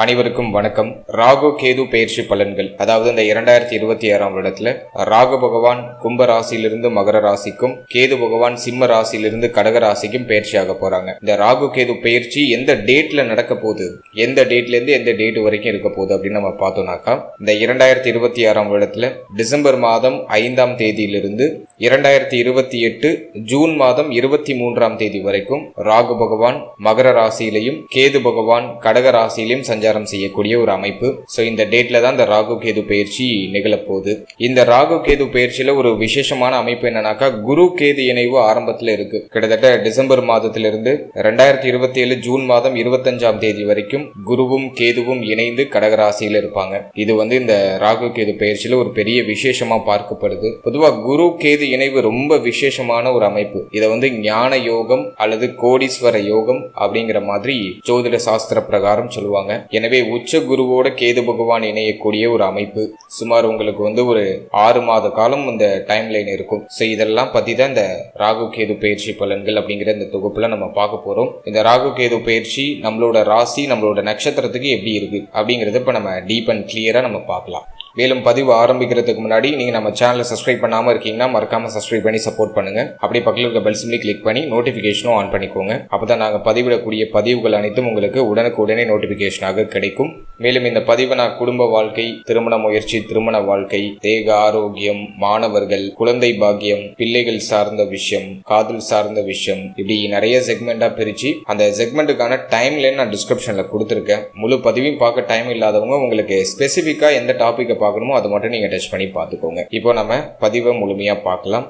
அனைவருக்கும் வணக்கம். ராகு கேது பெயர்ச்சி பலன்கள், அதாவது இந்த 2026 வருடத்துல ராகு பகவான் கும்ப ராசியிலிருந்து மகர ராசிக்கும், கேது பகவான் சிம்ம ராசியிலிருந்து கடக ராசிக்கும் பெயர்ச்சியாக போறாங்க. இந்த ராகு கேது பெயர்ச்சி எந்த டேட்ல நடக்க போகுது, எந்த டேட்ல இருந்து எந்த டேட் வரைக்கும் இருக்க போகுது அப்படின்னு நம்ம பார்த்தோம்னாக்கா, இந்த 2026 வருடத்துல டிசம்பர் மாதம் 5ஆம் தேதியிலிருந்து 2028 ஜூன் மாதம் 23ஆம் தேதி வரைக்கும் ராகு பகவான் மகர ராசியிலையும் கேது பகவான் கடக ராசியிலையும் சஞ்சாரம் செய்யக்கூடிய ஒரு அமைப்பு. சோ இந்த டேட்ல தான் இந்த ராகு கேது பயிற்சி நிகழப்போகுது. இந்த ராகு கேது பயிற்சியில ஒரு விசேஷமான அமைப்பு என்னன்னாக்கா, குரு கேது இணைவு ஆரம்பத்துல இருக்கு. கிட்டத்தட்ட டிசம்பர் மாதத்திலிருந்து 2027 ஜூன் மாதம் 25ஆம் தேதி வரைக்கும் குருவும் கேதுவும் இணைந்து கடக ராசியில இருப்பாங்க. இது இந்த ராகு கேது பயிற்சியில ஒரு பெரிய விசேஷமா பார்க்கப்படுது. பொதுவா குரு கேது இணைவு ரொம்ப விசேஷமான ஒரு அமைப்பு. இதை ஞான யோகம் அல்லது கோடீஸ்வர யோகம் அப்படிங்கிற மாதிரி ஜோதிட சாஸ்திர பிரகாரம் சொல்லுவாங்க. எனவே உச்ச குருவோட கேது பகவான் இணையக்கூடிய ஒரு அமைப்பு. சுமார் உங்களுக்கு ஒரு 6 மாத காலம் இந்த டைம் லைன் இருக்கும். சோ இதெல்லாம் பத்தி தான் இந்த ராகு கேது பயிற்சி பலன்கள் அப்படிங்கிற இந்த தொகுப்புல நம்ம பார்க்க போறோம். இந்த ராகு கேது பயிற்சி நம்மளோட ராசி, நம்மளோட நட்சத்திரத்துக்கு எப்படி இருக்கு அப்படிங்கறத இப்ப நம்ம டீப் அண்ட் கிளியரா நம்ம பார்க்கலாம். மேலும் பதிவு ஆரம்பிக்கிறதுக்கு முன்னாடி நீங்க நம்ம சேனலை சப்ஸ்கிரைப் பண்ணாம இருக்கீங்கன்னா மறக்காம சப்ஸ்கிரைப் பண்ணி சப்போர்ட் பண்ணுங்க. அப்படி பக்கத்தில் இருக்க பெல் சிம்லி கிளிக் பண்ணி நோட்டிபிகேஷனும் ஆன் பண்ணிக்கோங்க. அப்பதான் நாங்க பதிவிடக்கூடிய பதிவுகள் அனைத்தும் உங்களுக்கு உடனுக்குடனே நோட்டிபிகேஷனாக கிடைக்கும். மேலும் இந்த பதிவை நான் குடும்ப வாழ்க்கை, திருமண முயற்சி, திருமண வாழ்க்கை, தேக ஆரோக்கியம், மாணவர்கள், குழந்தை பாக்கியம், பிள்ளைகள் சார்ந்த விஷயம், காதல் சார்ந்த விஷயம், இப்படி நிறைய செக்மெண்டா பிரிச்சு அந்த செக்மெண்ட்டுக்கான டைம் லைன் நான் டிஸ்கிரிப்ஷன்ல கொடுத்துருக்கேன். முழு பதிவையும் பார்க்க டைம் இல்லாதவங்க உங்களுக்கு ஸ்பெசிபிக்கா எந்த டாபிக் பார்க்கணுமோ அதை மட்டும் நீங்க டச் பண்ணி பார்த்துக்கோங்க. இப்போ நம்ம பதிவை முழுமையா பார்க்கலாம்.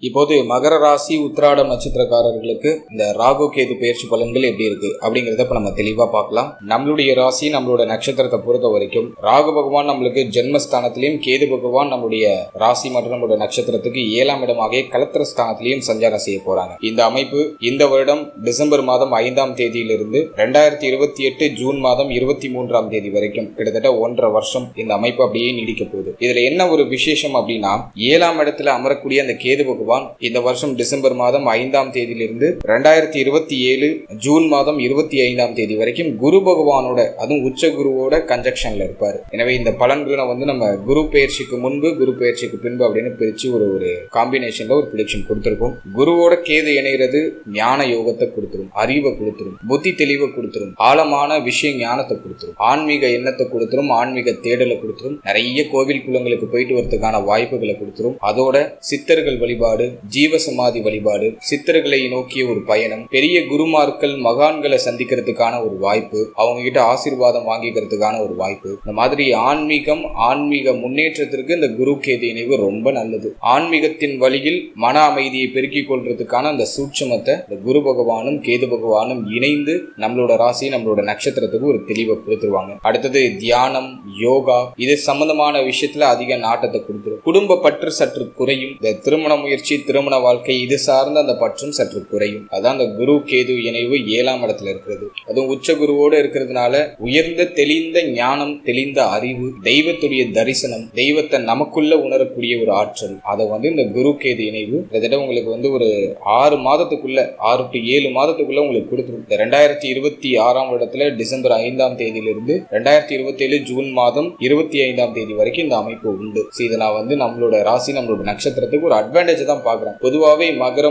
இப்போது மகர ராசி உத்திராடம் நட்சத்திரக்காரர்களுக்கு இந்த ராகு கேது பெயர்ச்சி பலன்கள் எப்படி இருக்கு அப்படிங்கறத இப்ப நம்ம தெளிவா பார்க்கலாம். நம்மளுடைய ராசி, நம்மளோட நட்சத்திரத்தை பொறுத்த வரைக்கும் ராகு பகவான் நம்மளுக்கு ஜென்மஸ்தானத்திலையும், கேது பகவான் நம்மளுடைய ராசி மற்றும் நம்மளோட நட்சத்திரத்துக்கு 7ஆம் இடமாக கலத்திர ஸ்தானத்திலையும் சஞ்சாரம் செய்ய போறாங்க. இந்த அமைப்பு இந்த வருடம் டிசம்பர் மாதம் 5ஆம் தேதியிலிருந்து 2028 ஜூன் மாதம் 23ஆம் தேதி வரைக்கும் கிட்டத்தட்ட 1.5 வருஷம் இந்த அமைப்பு அப்படியே நீடிக்க போகுது. இதுல என்ன ஒரு விசேஷம் அப்படின்னா, 7ஆம் இடத்துல அமரக்கூடிய அந்த கேது பகவான் இந்த வருஷம் டிசம்பர் மாதம் 5ஆம் தேதியிலிருந்து 2027 ஜூன் மாதம் 25ஆம் தேதி வரைக்கும் குரு பகவானோட, அதுவும் உச்ச குருவோட கன்ஜக்ஷன்ல இருப்பாரு. எனவே இந்த பலன்களை நம்ம குரு பெயர்ச்சிக்கு முன்பு, குரு பெயர்ச்சிக்கு பின்பு அப்படின்னு பிரிச்சு ஒரு காம்பினேஷன்ல ஒரு ப்ரெடிக்ஷன் கொடுத்திருக்கோம். குருவோட கேது இணைகிறது ஞான யோகத்தை கொடுத்துரும், அறிவை கொடுத்துரும், புத்தி தெளிவை கொடுத்துரும், ஆழமான விஷய ஞானத்தை கொடுத்துரும், ஆன்மீக எண்ணத்தை கொடுத்துரும், ஆன்மீக தேடலை கொடுத்துரும், நிறைய கோவில் குளங்களுக்கு போயிட்டு வரதுக்கான வாய்ப்புகளை கொடுத்துரும். அதோட சித்தர்கள் வழிபாடு, ஜீவசமாதி வழிபாடு, சித்தர்களை நோக்கிய ஒரு பயணம், பெரிய குருமார்கள் மகான்களை சந்திக்கிறதுக்கான ஒரு வாய்ப்பு, அவங்க கிட்ட ஆசீர்வாதம் வாங்கிக்கிறதுக்கான ஒரு வாய்ப்பு. இந்த மாதிரி ஆன்மீக முன்னேற்றத்திற்கு இந்த குரு கேது இணைவு ரொம்ப நல்லது. ஆன்மீகத்தின் வழியில் மன அமைதியை பெருக்கிக் கொள்றதுக்கான அந்த சூட்சமத்தை இந்த குரு பகவானும் கேது பகவானும் இணைந்து நம்மளோட ராசி, நம்மளோட நட்சத்திரத்துக்கு ஒரு தெளிவை கொடுத்துருவாங்க. அடுத்தது தியானம், யோகா, இது சம்பந்தமான விஷயத்துல அதிக நாட்டத்தை கொடுத்துரும். குடும்ப பற்று சற்று குறையும். இந்த திருமண முயற்சி, திருமண வாழ்க்கை, இது சார்ந்த அந்த பற்றும் சற்று குறையும். அதான் அந்த குரு கேது இணைவு 7ஆம் இடத்துல இருக்கிறது. அதுவும் உச்ச குருவோடு இருக்கிறதுனால உயர்ந்த தெளிந்த ஞானம், தெளிந்த அறிவு, தெய்வத்துடைய தரிசனம், தெய்வத்தை நமக்குள்ள உணரக்கூடிய ஒரு ஆற்றல், அதை இந்த குரு கேது இணைவு கிட்டத்தட்ட உங்களுக்கு ஒரு 6 மாதத்துக்குள்ள, 6 to 7 மாதத்துக்குள்ள உங்களுக்கு கொடுத்துரும். 2026ஆம் வருடத்துல டிசம்பர் 5ஆம் தேதியிலிருந்து 2027 ஜூன் மாதம் 25ஆம் தேதி வரைக்கும் இந்த அமைப்பு உண்டு. இதை நான் நம்மளோட ராசி, நம்மளோட நட்சத்திரத்துக்கு ஒரு அட்வான்டேஜ் தான் பார்க்கிறேன். பொதுவாகவே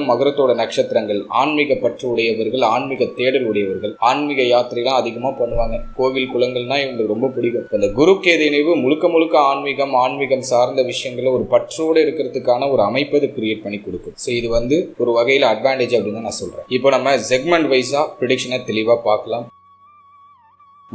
மகரத்தோட நட்சத்திரங்கள் ஆன்மீக பற்று உடையவர்கள், ஆன்மீக தேடல் உடையவர்கள், ஆன்மீக யாத்திரைலாம் அதிகமா பண்ணுவாங்க. கோவில் குளங்கள்னா இவங்களுக்கு ரொம்ப பிடிக்கும். இந்த குரு கேது இணைவு முழுக்க ஆன்மீகம் சார்ந்த விஷயங்கள ஒரு பற்றோடு இருக்கிறதுக்கான ஒரு அமைப்பை கிரியேட் பண்ணி கொடுக்கும். இது ஒரு வகையில அட்வான்டேஜ் அப்படின்னு நான் சொல்றேன். இப்போ நம்ம செக்மெண்ட் வைஸா ப்ரெடிக்ஷனை தெளிவா பார்க்கலாம்.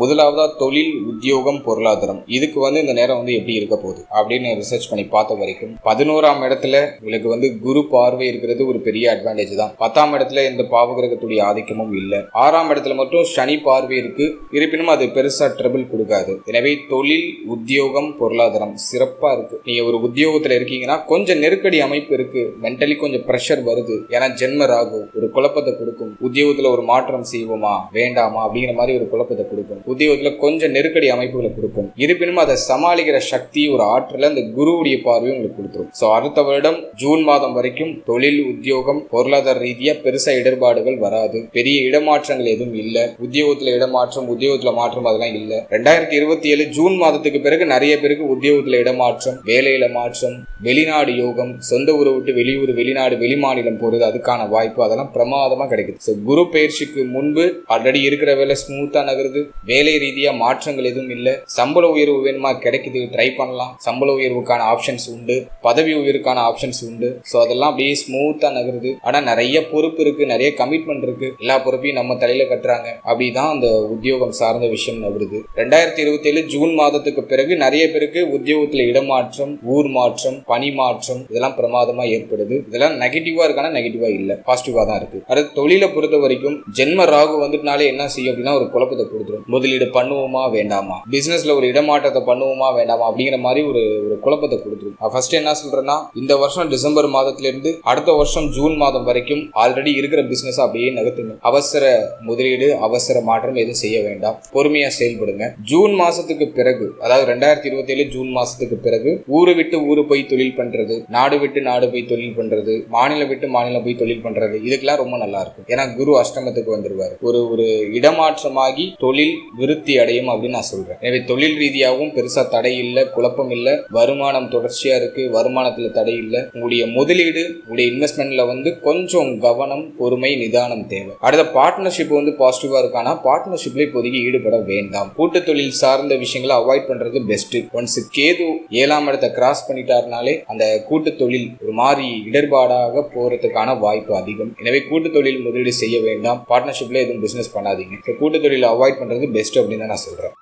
முதலாவதா தொழில், உத்தியோகம், பொருளாதாரம், இதுக்கு இந்த நேரம் எப்படி இருக்க போகுது அப்படின்னு ரிசர்ச் பண்ணி பார்த்த வரைக்கும் 11ஆம் இடத்துல உங்களுக்கு குரு பார்வை இருக்கிறது ஒரு பெரிய அட்வான்டேஜ் தான். 10ஆம் இடத்துல இந்த பாவகிரகத்துடைய ஆதிக்கமும் இல்லை. 6ஆம் இடத்துல மட்டும் சனி பார்வை இருக்கு. இருப்பினும் அது பெருசா ட்ரபிள் கொடுக்காது. எனவே தொழில், உத்தியோகம், பொருளாதாரம் சிறப்பா இருக்கு. நீங்க ஒரு உத்தியோகத்துல இருக்கீங்கன்னா கொஞ்சம் நெருக்கடி அமைப்பு இருக்கு, மென்டலி கொஞ்சம் பிரஷர் வருது. ஏன்னா ஜென்ம ராகு ஒரு குழப்பத்தை கொடுக்கும். உத்தியோகத்துல ஒரு மாற்றம் செய்வோமா வேண்டாமா அப்படிங்கிற மாதிரி ஒரு குழப்பத்தை கொடுக்கும். உத்தியோகத்துல கொஞ்சம் நெருக்கடி அமைப்புகளை கொடுக்கும். இருப்பினும் அதை சமாளிக்கிற சக்தி, ஒரு ஆற்றல அந்த குருவுடைய பார்வை உங்களுக்கு கொடுத்துரும். சோ அடுத்த வருடம் ஜூன் மாதம் வரைக்கும் தொழில், உத்தியோகம், பொருளாதார ரீதியா பெருசா இடர்பாடுகள் வராது. பெரிய இடமாற்றங்கள் எதுவும் இல்ல. உத்தியோகத்துல இடமாற்றம், உத்தியோகத்துல மாற்றம் அதெல்லாம் இல்ல. 2027 ஜூன் மாதத்துக்கு பிறகு நிறைய பேருக்கு உத்தியோகத்துல இடமாற்றம், வேலையில மாற்றம், வெளிநாடு யோகம், சொந்த ஊரை விட்டு வெளியூர், வெளிநாடு, வெளிமாநிலம் போறது, அதுக்கான வாய்ப்பு அதெல்லாம் பிரமாதமா கிடைக்குது. குரு பயிற்சிக்கு முன்பு ஆல்ரெடி இருக்கிற வேலை ஸ்மூத்தா நகருது. வேலை ரீதியா மாற்றங்கள் எதுவும் இல்ல. சம்பள உயர்வு வேணுமா, கிடைக்குது, ட்ரை பண்ணலாம். சம்பள உயர்வுக்கான ஆப்ஷன்ஸ் உண்டு, பதவி உயர்வுக்கான ஆப்ஷன்ஸ் உண்டு. சோ அதெல்லாம் அப்படியே ஸ்மூத்தா நகருது. ஆனா நிறைய பொறுப்பு இருக்கு, நிறைய கமிட்மெண்ட் இருக்கு. எல்லா பொறுப்பையும் நம்ம தலையில கட்டுறாங்க. அப்படிதான் அந்த உத்தியோகம் சார்ந்த விஷயம் நகருது. 2027 ஜூன் மாதத்துக்கு பிறகு நிறைய பேருக்கு உத்தியோகத்துல இடமாற்றம், ஊர் மாற்றம், பணி மாற்றம் இதெல்லாம் பிரமாதமா ஏற்படுது. இதெல்லாம் நெகட்டிவா இருக்கான நெகட்டிவா இல்ல, பாசிட்டிவா தான் இருக்கு. அடுத்து தொழிலை பொறுத்த வரைக்கும் ஜென்ம ராகு வந்துட்டனாலே என்ன செய்யும் அப்படின்னா ஒரு குழப்பத்தை கொடுத்துரும். முதலீடு பண்ணுவோமா வேண்டாமா, பிசினஸ்ல ஒரு இடமாற்றத்தை பண்ணுவோமா வேண்டாமா அப்படிங்கிற மாதிரி ஒரு குழப்பத்தை கொடுத்துரும். ஃபர்ஸ்ட் என்ன சொல்றேன்னா, இந்த வருஷம் டிசம்பர் மாதத்துல இருந்து அடுத்த வருஷம் ஜூன் மாதம் வரைக்கும் ஆல்ரெடி இருக்கிற பிசினஸ் அப்படியே நகர்த்துங்க. அவசர முதலீடு, அவசர மாற்றம் எதுவும் செய்ய வேண்டாம். பொறுமையா செயல்படுங்க. ஜூன் மாசத்துக்கு பிறகு, அதாவது 2027 ஜூன் மாசத்துக்கு பிறகு ஊரு விட்டு ஊரு போய் தொழில் பண்றது, நாடு விட்டு நாடு போய் தொழில் பண்றது, மாநிலம் விட்டு மாநிலம் போய் தொழில் பண்றது, இதுக்கெல்லாம் ரொம்ப நல்லா இருக்கும். ஏன்னா குரு அஷ்டமத்துக்கு வந்துருவாரு. ஒரு இடமாற்றமாகி தொழில் விருத்தி அடையும் அப்படின்னு நான் சொல்றேன். எனவே தொழில் ரீதியாகவும் பெருசா தடை இல்ல, குழப்பம் இல்ல, வருமானம் தொடர்ச்சியா இருக்கு, வருமானத்துல தடை இல்ல. உங்களுடைய முதலீடு, உங்களுடைய இன்வெஸ்ட்மெண்ட்ல கொஞ்சம் கவனம், பொறுமை, நிதானம் தேவை. அடுத்த பார்ட்னர்ஷிப் பாசிட்டிவா இருக்கானா, பார்ட்னர்ஷிப்ல இப்போதைக்கு ஈடுபட வேண்டாம். கூட்டு தொழில் சார்ந்த விஷயங்களை அவாய்ட் பண்றது பெஸ்ட். ஒன்ஸ் கேது 7ஆம் இடத்தை கிராஸ் பண்ணிட்டாருனாலே அந்த கூட்டு தொழில் ஒரு மாதிரி இடர்பாடாக போறதுக்கான வாய்ப்பு அதிகம். எனவே கூட்டு தொழில் முதலீடு செய்ய வேண்டாம். பார்ட்னர்ஷிப்ல எதுவும் பிசினஸ் பண்ணாதீங்க. கூட்டு தொழில் அவாய்ட் பண்றது பெஸ்ட் அப்படின்னு தான் நான் சொல்றேன்.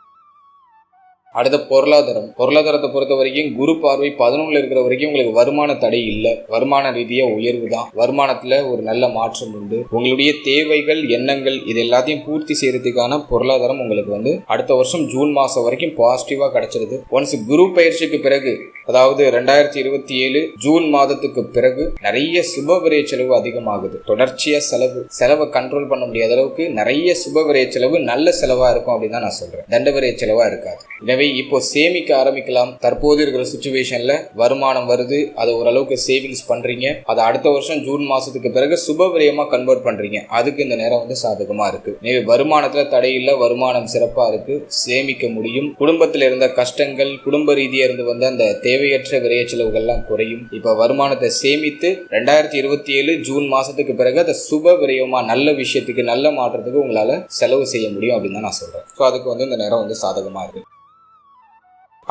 அடுத்த பொருளாதாரத்தை பொறுத்த வரைக்கும் குரு பார்வை 11 இருக்கிற வரைக்கும் உங்களுக்கு வருமான தடை இல்லை. வருமான ரீதியா உயர்வு தான். வருமானத்துல ஒரு நல்ல மாற்றம் உண்டு. உங்களுடைய தேவைகள், எண்ணங்கள் இது எல்லாத்தையும் பூர்த்தி செய்யறதுக்கான பொருளாதாரம் உங்களுக்கு அடுத்த வருஷம் ஜூன் மாசம் வரைக்கும் பாசிட்டிவா கிடைச்சிருது. ஒன்ஸ் குரு பயிற்சிக்கு பிறகு, அதாவது 2027 ஜூன் மாதத்துக்கு பிறகு நிறைய சுப விரய செலவு அதிகமாகுது. தொடர்ச்சியா செலவை கண்ட்ரோல் பண்ண முடியாத அளவுக்கு நிறைய சுப விரய செலவு நல்ல செலவா இருக்கும் அப்படின்னு தான் நான் சொல்றேன். தண்ட விரய செலவா இருக்காது. எனவே இப்போ சேமிக்க ஆரம்பிக்கலாம். தற்போது இருக்கிற சிச்சுவேஷன்ல வருமானம் வருது, அதை ஓரளவுக்கு சேவிங்ஸ் பண்றீங்க. அதை அடுத்த வருஷம் ஜூன் மாசத்துக்கு பிறகு சுப விரயமா கன்வெர்ட் பண்றீங்க. அதுக்கு இந்த நேரம் சாதகமா இருக்கு. எனவே வருமானத்துல தடை இல்ல, வருமானம் சிறப்பா இருக்கு, சேமிக்க முடியும். குடும்பத்துல இருந்த கஷ்டங்கள், குடும்ப ரீதியா இருந்து வந்த அந்த தேவையற்ற விரைய செலவுகள்லாம் குறையும். இப்ப வருமானத்தை சேமித்து 2027 ஜூன் மாசத்துக்கு பிறகு அதை சுப விரயமா நல்ல விஷயத்துக்கு, நல்ல மாற்றத்துக்கு உங்களால செலவு செய்ய முடியும் அப்படின்னு தான் நான் சொல்றேன். ஸோ அதுக்கு இந்த நேரம் சாதகமா இருக்கு.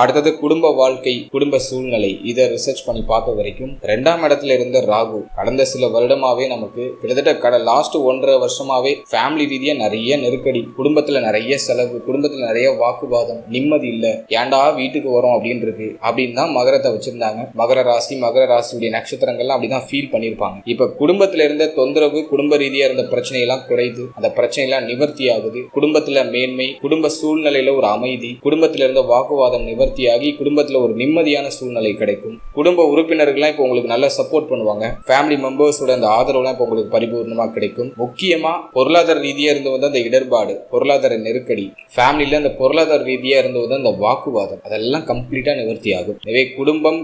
அடுத்தது குடும்ப வாழ்க்கை, குடும்ப சூழ்நிலை. இதை ரிசர்ச் பண்ணி பார்த்த வரைக்கும் 2ஆம் இடத்துல இருந்த ராகு கடந்த சில வருடமாவே நமக்கு கிட்டத்தட்ட லாஸ்ட் 1.5 வருஷமாவே ஃபேமிலி ரீதியா நிறைய நெருக்கடி, குடும்பத்துல நிறைய செலவு, குடும்பத்துல நிறைய வாக்குவாதம், நிம்மதி இல்ல, ஏண்டா வீட்டுக்கு வரோம் அப்படின்னு இருக்கு அப்படின்னு தான் மகரத்தை வச்சிருந்தாங்க. மகர ராசியுடைய நட்சத்திரங்கள்லாம் அப்படிதான் ஃபீல் பண்ணிருப்பாங்க. இப்ப குடும்பத்துல இருந்த தொந்தரவு, குடும்ப ரீதியா இருந்த பிரச்சனை எல்லாம் குறைது, அந்த பிரச்சனை எல்லாம் நிவர்த்தி ஆகுது. குடும்பத்துல மேன்மை, குடும்ப சூழ்நிலையில ஒரு அமைதி, குடும்பத்துல இருந்த வாக்குவாதம் நிவர்த்தியாகி குடும்பத்துல ஒரு நிம்மதியான சூழ்நிலை கிடைக்கும். குடும்ப உறுப்பினர்கள்லாம் இப்போ உங்களுக்கு நல்லா சப்போர்ட் பண்ணுவாங்க. ஃபேமிலி மெம்பர்ஸோட அந்த ஆதரவுலாம் இப்போ உங்களுக்கு பரிபூர்ணமா கிடைக்கும். முக்கியமா பொருளாதார ரீதியா இருந்து அந்த இடர்பாடு, பொருளாதார நெருக்கடி, ஃபேமிலியில அந்த பொருளாதார ரீதியா இருந்து அந்த வாக்குவாதம், அதெல்லாம் கம்ப்ளீட்டா நிவர்த்தி ஆகும். எனவே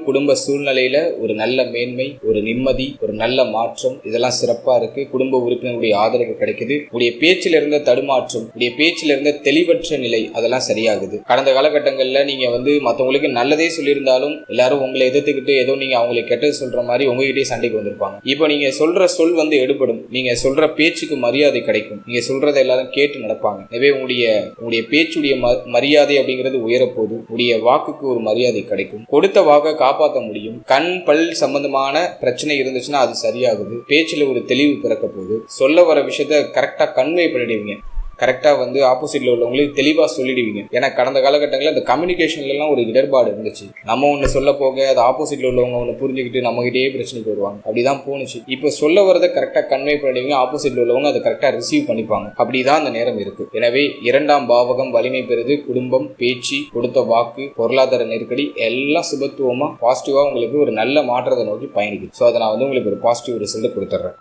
குடும்ப சூழ்நிலையில ஒரு நல்ல மேன்மை, ஒரு நிம்மதி, ஒரு நல்ல மாற்றம், இதெல்லாம் சிறப்பா இருக்கு. குடும்ப உறுப்பினருடைய ஆதரவு கிடைக்குது. உடைய பேச்சில இருந்த தடுமாற்றம், உடைய பேச்சில இருந்த தெளிவற்ற நிலை, அதெல்லாம் சரியாகுது. கடந்த காலகட்டங்கள்ல நீங்க மற்றவங்களுக்கு நல்லதே சொல்லியிருந்தாலும் எல்லாரும் உங்களை எதிர்த்துக்கிட்டு ஏதோ நீங்க அவங்களுக்கு கெட்டது சொல்ற மாதிரி உங்ககிட்டயே சண்டைக்கு வந்திருப்பாங்க. இப்போ நீங்க சொல்ற சொல் எடுபடும். நீங்க சொல்ற பேச்சுக்கு மரியாதை கிடைக்கும். நீங்க சொல்றதை எல்லாரும் கேட்டு நடப்பாங்க. எனவே உங்களுடைய பேச்சுடைய மரியாதை அப்படிங்கிறது உயரப்போது. உடைய வாக்குக்கு ஒரு மரியாதை கிடைக்கும். கொடுத்த வாக்கை காப்பாற்ற முடியும். கண் பல் சம்பந்தமான பிரச்சனை இருந்துச்சுன்னா அது சரியாகுது. பேச்சுல ஒரு தெளிவு பிறக்க போகுது. சொல்ல வர விஷயத்த கரெக்டா கன்வே பண்ணிடுவீங்க. கரெக்டா ஆப்போசிட்ல உள்ளவங்களுக்கு தெளிவா சொல்லிடுவீங்க. ஏன்னா கடந்த காலகட்டங்களில் அந்த கம்யூனிகேஷன்ல எல்லாம் ஒரு இடர்பாடு இருந்துச்சு. நம்ம ஒண்ணு சொல்ல போக அது ஆப்போசிட்ல உள்ளவங்க ஒண்ணு புரிஞ்சுக்கிட்டு நம்ம கிட்டே பிரச்சனைக்கு வருவாங்க. அப்படிதான் போனுச்சு. இப்ப சொல்ல வரதை கரெக்டா கன்வே பண்ணிடுவீங்க. ஆப்போசிட்ல உள்ளவங்க அதை கரெக்டா ரிசீவ் பண்ணிப்பாங்க. அப்படிதான் அந்த நேரம் இருக்கு. எனவே 2ஆம் பாவகம் வலிமை பெறுது. குடும்பம், பேச்சு, கொடுத்த வாக்கு, பொருளாதார நெருக்கடி எல்லாம் சுபத்துவமா பாசிட்டிவா உங்களுக்கு ஒரு நல்ல மாற்றத்தை நோக்கி பயணிக்குது. ஸோ அதை நான் உங்களுக்கு ஒரு பாசிட்டிவ் ரிசல்ட் கொடுத்துட்றேன்.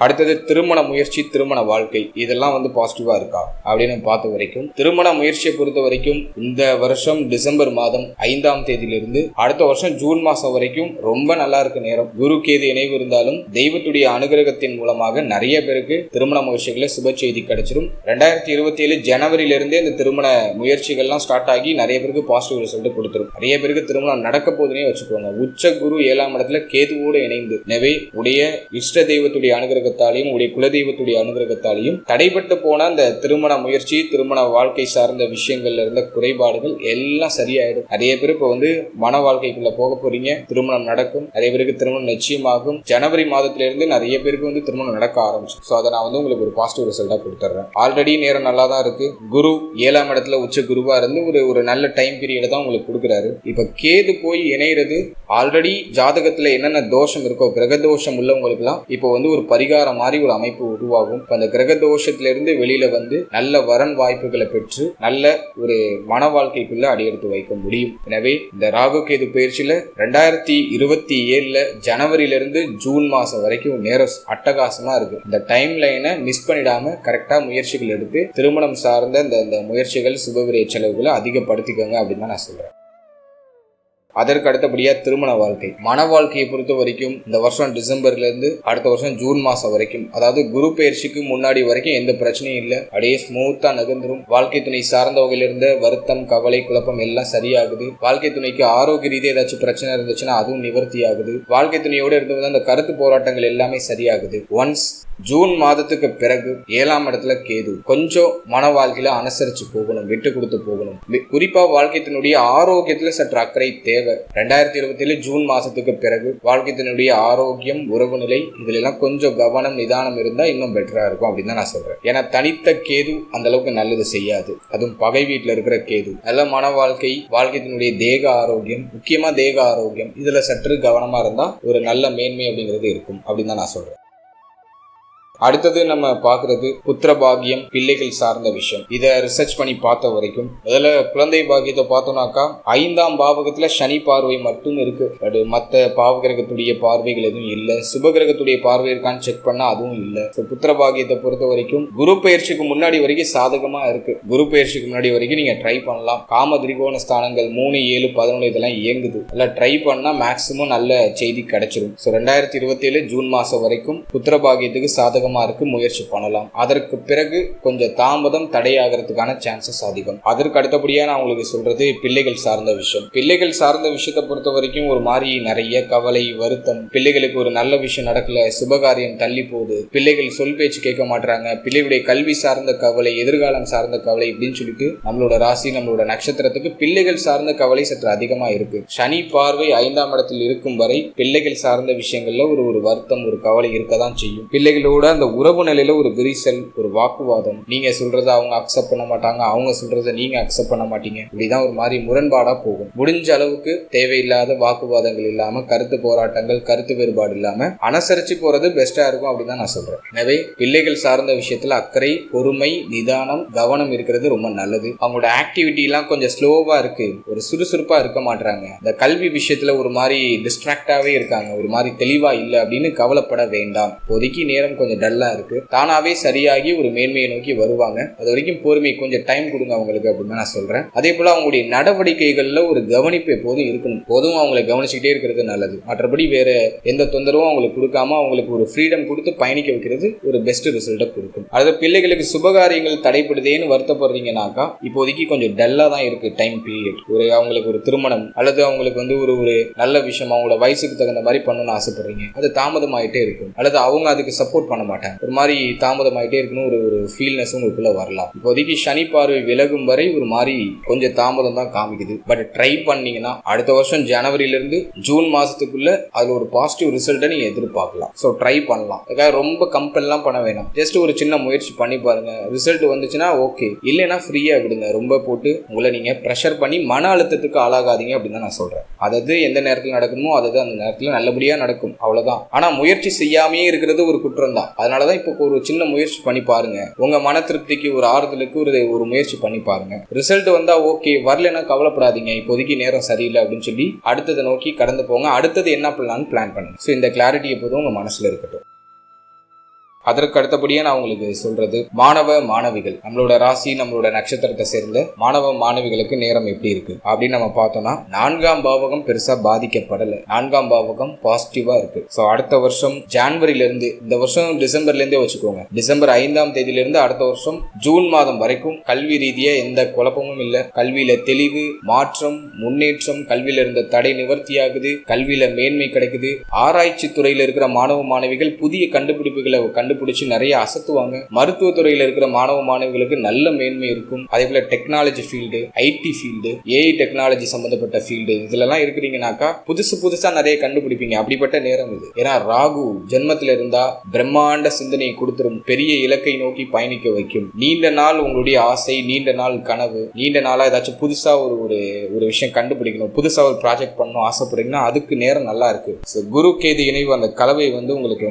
அடுத்தது திருமண முயற்சி, திருமண வாழ்க்கை, இதெல்லாம் பாசிட்டிவா இருக்கா அப்படின்னு பார்த்த வரைக்கும் திருமண முயற்சியை பொறுத்த வரைக்கும் இந்த வருஷம் டிசம்பர் மாதம் 5ஆம் தேதியிலிருந்து அடுத்த வருஷம் ஜூன் மாசம் வரைக்கும் ரொம்ப நல்லா இருக்கு நேரம். குரு கேது இணைவு இருந்தாலும் தெய்வத்துடைய அனுகிரகத்தின் மூலமாக நிறைய பேருக்கு திருமண முயற்சிகளை சுப செய்தி கிடைச்சிடும். 2027 ஜனவரியிலிருந்தே இந்த திருமண முயற்சிகள்லாம் ஸ்டார்ட் ஆகி நிறைய பேருக்கு பாசிட்டிவ் ரிசல்ட் கொடுத்துரும். நிறைய பேருக்கு திருமணம் நடக்க போதுனே வச்சுக்கோங்க. உச்ச குரு 7ஆம் இடத்துல கேதுவோடு இணைந்து எனவே உடைய இஷ்ட தெய்வத்துடைய அனுகிரகத்தாலையும் உடைய குலதெய்வத்துடைய அனுகிரகத்தாலையும் தடைபட்டு போன அந்த திருமண முயற்சி, திருமண வாழ்க்கை சார்ந்த விஷயங்கள்ல இருந்த குறைபாடுகள் எல்லாம் சரியாயிடும். நிறைய பேர் இப்ப மன வாழ்க்கைக்குள்ள போக போறீங்க, திருமணம் நடக்கும். நிறைய பேருக்கு திருமணம் நிச்சயமாகும். ஜனவரி மாதத்திலிருந்து நிறைய பேருக்கு திருமணம் நடக்க ஆரம்பிச்சு. சோ அதை நான் உங்களுக்கு ஒரு பாசிட்டிவ் ரிசல்ட்டா கொடுத்துறேன். ஆல்ரெடி நேரம் நல்லா தான் இருக்கு. குரு 7ஆம் இடத்துல உச்ச குருவா இருந்து ஒரு நல்ல டைம் பீரியட் தான் உங்களுக்கு கொடுக்குறாரு. இப்ப கேது போய் இணைகிறது ஆல்ரெடி ஜாதகத்துல என்னென்ன தோஷம் இருக்கோ கிரக தோஷம் உள்ளவங்களுக்கு எல்லாம் இப்போ ஒரு பரிகாரம் மாதிரி ஒரு அமைப்பு உருவாகும். அந்த கிரக தோஷத்துல இருந்து வெளியில நல்ல வரன் வாய்ப்புகளை பெற்று நல்ல ஒரு மன வாழ்க்கைக்குள்ள அடியெடுத்து வைக்க முடியும். எனவே இந்த ராகு கேது பயிற்சியில 2027 ஜனவரியிலிருந்து ஜூன் மாசம் வரைக்கும் நேரம் அட்டகாசமா இருக்கு. இந்த டைம் லைனை மிஸ் பண்ணிடாம கரெக்டா முயற்சிகள் எடுத்து திருமணம் சார்ந்த இந்த முயற்சிகள் சுபவிரய செலவுகளை அதிகப்படுத்திக்கோங்க அப்படின்னு தான் நான் சொல்றேன். அதற்கு அடுத்தபடியா திருமண வாழ்க்கை, மன வாழ்க்கையை பொறுத்த வரைக்கும் இந்த வருஷம் டிசம்பர்ல இருந்து அடுத்த வருஷம் ஜூன் மாசம் வரைக்கும், அதாவது குரு பயிற்சிக்கு முன்னாடி வரைக்கும் எந்த பிரச்சனையும் இல்லை, அப்படியே ஸ்மூத்தா நகர்ந்துரும். வாழ்க்கை துணை சார்ந்த வகையில இருந்த வருத்தம், கவலை, குழப்பம் எல்லாம் சரியாகுது. வாழ்க்கை துணைக்கு ஆரோக்கிய ரீதியாக ஏதாச்சும் பிரச்சனை இருந்துச்சுன்னா அதுவும் நிவர்த்தி ஆகுது. வாழ்க்கை துணையோடு இருந்து அந்த கருத்து போராட்டங்கள் எல்லாமே சரியாகுது. ஒன்ஸ் ஜூன் மாதத்துக்கு பிறகு 7ஆம் இடத்துல கேது கொஞ்சம் மன வாழ்க்கையில அனுசரிச்சு போகணும், விட்டு கொடுத்து போகணும். குறிப்பா வாழ்க்கைத்தினுடைய ஆரோக்கியத்துல சற்று அக்கறை தேவை. 2027 ஜூன் மாசத்துக்கு பிறகு வாழ்க்கைத்தினுடைய ஆரோக்கியம், உறவு நிலை இதுல எல்லாம் கொஞ்சம் கவனம், நிதானம் இருந்தா இன்னும் பெட்டரா இருக்கும் அப்படின்னு தான் நான் சொல்றேன். ஏன்னா தனித்த கேது அந்த அளவுக்கு நல்லது செய்யாது. அதுவும் பகை வீட்டுல இருக்கிற கேது. நல்ல மன வாழ்க்கை, வாழ்க்கைத்தினுடைய தேக ஆரோக்கியம், முக்கியமா தேக ஆரோக்கியம் இதுல சற்று கவனமா இருந்தா ஒரு நல்ல மேன்மை அப்படிங்கிறது இருக்கும் அப்படின்னு தான் நான் சொல்றேன். அடுத்தது நம்ம பாக்குறது புத்திர பாகியம், பிள்ளைகள் சார்ந்த விஷயம். இதை ரிசர்ச் பண்ணி பார்த்த வரைக்கும் முதல்ல குழந்தை பாகியத்தை பார்த்தோம்னாக்கா 5ஆம் பாவகத்துல சனி பார்வை மட்டும் இருக்கு. அது மற்ற பாவகிரகத்துடைய பார்வைகள் எதுவும் இல்லை. சுபகிரகத்துடைய பார்வை இருக்கான்னு செக் பண்ணா அதுவும் இல்லை. புத்திர பாகியத்தை பொறுத்த வரைக்கும் குரு பயிற்சிக்கு முன்னாடி வரைக்கும் சாதகமா இருக்கு. குரு பயிற்சிக்கு முன்னாடி வரைக்கும் நீங்க ட்ரை பண்ணலாம். காம திரிகோண ஸ்தானங்கள் 3, 7, 11 இதெல்லாம் இயங்குது. எல்லாம் ட்ரை பண்ணா மேக்சிமம் நல்ல செய்தி கிடைச்சிடும். 2027 ஜூன் மாசம் வரைக்கும் புத்திர பாகியத்துக்கு சாதகம் இருக்கு, முயற்சி பண்ணலாம். அதற்கு பிறகு கொஞ்சம் தாமதம், தடையாகிறதுக்கான சான்சஸ் அதிகம். அதற்கு அடுத்தபடியா நான் உங்களுக்கு சொல்றது பிள்ளைகள் சார்ந்த விஷயம். பிள்ளைகள் சார்ந்த விஷயத்தை பொறுத்த வரைக்கும் ஒரு மாதிரி நிறைய கவலை, வருத்தம், பிள்ளைகளுக்கு ஒரு நல்ல விஷயம் நடக்கல, சுபகாரியம் தள்ளி போகுது, பிள்ளைகள் சொல் பேச்சு கேட்க மாட்டாங்க, பிள்ளைகளுடைய கல்வி சார்ந்த கவலை, எதிர்காலம் சார்ந்த கவலை இப்படின்னு சொல்லிட்டு நம்மளோட ராசி, நம்மளோட நட்சத்திரத்துக்கு பிள்ளைகள் சார்ந்த கவலை சற்று அதிகமா இருக்கு. சனி பார்வை 5ஆம் இடத்தில் இருக்கும் வரை பிள்ளைகள் சார்ந்த விஷயங்கள்ல ஒரு வருத்தம், ஒரு கவலை இருக்கதான் செய்யும். பிள்ளைகளோட அந்த உறவு நிலையில ஒரு விரிசல், ஒரு வாக்குவாதம், நீங்க சொல்றதை அவங்க அக்செப்ட் பண்ண மாட்டாங்க, அவங்க சொல்றதை நீங்க அக்செப்ட் பண்ண மாட்டீங்க, இப்படிதான் ஒரு மாதிரி முரண்பாடா போகும். முடிஞ்ச அளவுக்கு தேவையில்லாத வாக்குவாதங்கள் இல்லாம, கருத்து போராட்டங்கள், கருத்து வேறுபாடு இல்லாம அனுசரிச்சு போறது பெஸ்டா இருக்கும் அப்படின்னு தான் நான் சொல்றேன். எனவே பிள்ளைகள் சார்ந்த விஷயத்துல அக்கறை, பொறுமை, நிதானம், கவனம் இருக்கிறது ரொம்ப நல்லது. அவங்களோட ஆக்டிவிட்டி எல்லாம் கொஞ்சம் ஸ்லோவா இருக்கு, ஒரு சுறுசுறுப்பா இருக்க மாட்டாங்க. இந்த கல்வி விஷயத்துல ஒரு மாதிரி டிஸ்ட்ராக்டாவே இருக்காங்க, ஒரு மாதிரி தெளிவா இல்லை அப்படின்னு கவலைப்பட வேண்டாம். இப்போதைக்கு நேரம் கொஞ்சம் டல்லா இருக்கு. தானாவே சரியாகி ஒரு மேன்மையை நோக்கி வருவாங்க. அது வரைக்கும் பொறுமை, கொஞ்சம் டைம் கொடுங்க அவங்களுக்கு அப்படின்னு நான் சொல்றேன். அதே போல அவங்களுடைய நடவடிக்கைகள்ல ஒரு கவனிப்பு எப்போதும் இருக்கணும். போதும் அவங்களை கவனிச்சுக்கிட்டே இருக்கிறது நல்லது. மற்றபடி வேற எந்த தொந்தரவும் அவங்களுக்கு கொடுக்காம அவங்களுக்கு ஒரு ஃப்ரீடம் கொடுத்து பயணிக்க வைக்கிறது ஒரு பெஸ்ட் ரிசல்ட்டை கொடுக்கும். அதாவது பிள்ளைகளுக்கு சுபகாரியங்கள் தடைப்படுதேன்னு வருத்தப்படுறீங்கன்னாக்கா இப்போதைக்கு கொஞ்சம் டல்லா தான் இருக்கு டைம் பீரியட். அவங்களுக்கு ஒரு திருமணம் அல்லது அவங்களுக்கு ஒரு நல்ல விஷயம் அவங்களோட வயசுக்கு தகுந்த மாதிரி பண்ணணும்னு ஆசைப்படுறீங்க, அது தாமதமாயிட்டே இருக்கும். அல்லது அவங்க அதுக்கு சப்போர்ட் பண்ண மாட்டாங்க, ஒரு மாதிரி தாமதமாயிட்டே இருக்குன்னு ஒரு ஃபீல்னஸ் உங்களுக்குள்ள வரலாம். இப்போதைக்கு சனி பார்வை விலகும் வரை ஒரு மாதிரி கொஞ்சம் தாமதம் தான் காமிக்குது. பட் ட்ரை பண்ணீங்கன்னா அடுத்த வருஷம் ஜனவரியிலிருந்து ஜூன் மாசத்துக்குள்ள அதுல ஒரு பாசிட்டிவ் ரிசல்ட்டை நீங்க எதிர்பார்க்கலாம். ஸோ ட்ரை பண்ணலாம். அதுக்காக ரொம்ப கம்பெல்லாம் பண்ண வேணாம். ஜஸ்ட் ஒரு சின்ன முயற்சி பண்ணி பாருங்க. ரிசல்ட் வந்துச்சுன்னா ஓகே, இல்லைன்னா ஃப்ரீயா விடுங்க. ரொம்ப போட்டு உங்களை நீங்க ப்ரெஷர் பண்ணி மன அழுத்தத்துக்கு ஆளாகாதீங்க அப்படின்னு நான் சொல்றேன். அதாவது எந்த நேரத்தில் நடக்கணுமோ அதாவது அந்த நேரத்தில் நல்லபடியா நடக்கும், அவ்வளவுதான். ஆனா முயற்சி செய்யாமே இருக்கிறது ஒரு குற்றம் தான். அதனாலதான் இப்போ ஒரு சின்ன முயற்சி பண்ணி பாருங்க. உங்க மன திருப்திக்கு, ஒரு ஆறுதலுக்கு ஒரு முயற்சி பண்ணி பாருங்க. ரிசல்ட் வந்தா ஓகே, வரலன்னா கவலைப்படாதீங்க, இப்போதைக்கு நேரம் சரியில்லை அப்படின்னு சொல்லி அடுத்ததை நோக்கி கடந்து போங்க. அடுத்தது என்ன பிளான் பண்ணுங்க. ஸோ இந்த கிளாரிட்டி எப்போதும் உங்க மனசுல இருக்கட்டும். அதற்கு அடுத்தபடியே நான் உங்களுக்கு சொல்றது மாணவ மாணவிகள், நம்மளோட ராசி நம்மளோட நட்சத்திரத்தை சேர்ந்த மாணவ மாணவிகளுக்கு நேரம் எப்படி இருக்கு அப்படின்னு நம்ம பார்த்தோம்னா 4ஆம் பாவகம் பெருசா பாதிக்கப்படல. 4ஆம் பாவகம் பாசிட்டிவா இருக்கு. சோ அடுத்த வருஷம் ஜான்வரியில இருந்து, இந்த வருஷம் டிசம்பர்ல இருந்தே வச்சுக்கோங்க, டிசம்பர் 5ஆம் தேதியில இருந்து அடுத்த வருஷம் ஜூன் மாதம் வரைக்கும் கல்வி ரீதியா எந்த குழப்பமும் இல்ல. கல்வியில தெளிவு, மாற்றம், முன்னேற்றம், கல்வியில இருந்த தடை நிவர்த்தியாகுது, கல்வியில மேன்மை கிடைக்குது. ஆராய்ச்சி துறையில இருக்கிற மாணவ மாணவிகள் புதிய கண்டுபிடிப்புகளை கண்டுபிடிச்சு நிறைய அசத்துவாங்க. மருத்துவ துறையில இருக்கிற மாணவ மாணவிகளுக்கு நல்ல மேன்மை இருக்கும். அதே போல technology field, IT field, AI technology சம்பந்தப்பட்ட ஃபீல்டு, இதுலலாம் இருக்கிறீங்கன்னாக்கா புதுசா நிறைய கண்டுபிடிப்பீங்க. அப்படிப்பட்ட நேரம் இது. ஏன்னா ராகு ஜென்மத்துல இருந்தா பிரம்மாண்ட சிந்தனையை கொடுத்துரும், பெரிய இலக்கை நோக்கி பயணிக்க வைக்கும். நீண்ட நாள் உங்களுடைய ஆசை, நீண்ட நாள் கனவு, நீண்ட நாளா ஏதாச்சும் புதுசா ஒரு விஷயம் கண்டுபிடிக்கணும், புதுசா ஒரு ப்ராஜெக்ட் பண்ணணும் ஆசைப்படுறீங்கன்னா அதுக்கு நேரம் நல்லா இருக்கு. குரு கேது இணைவு அந்த கலவை உங்களுக்கு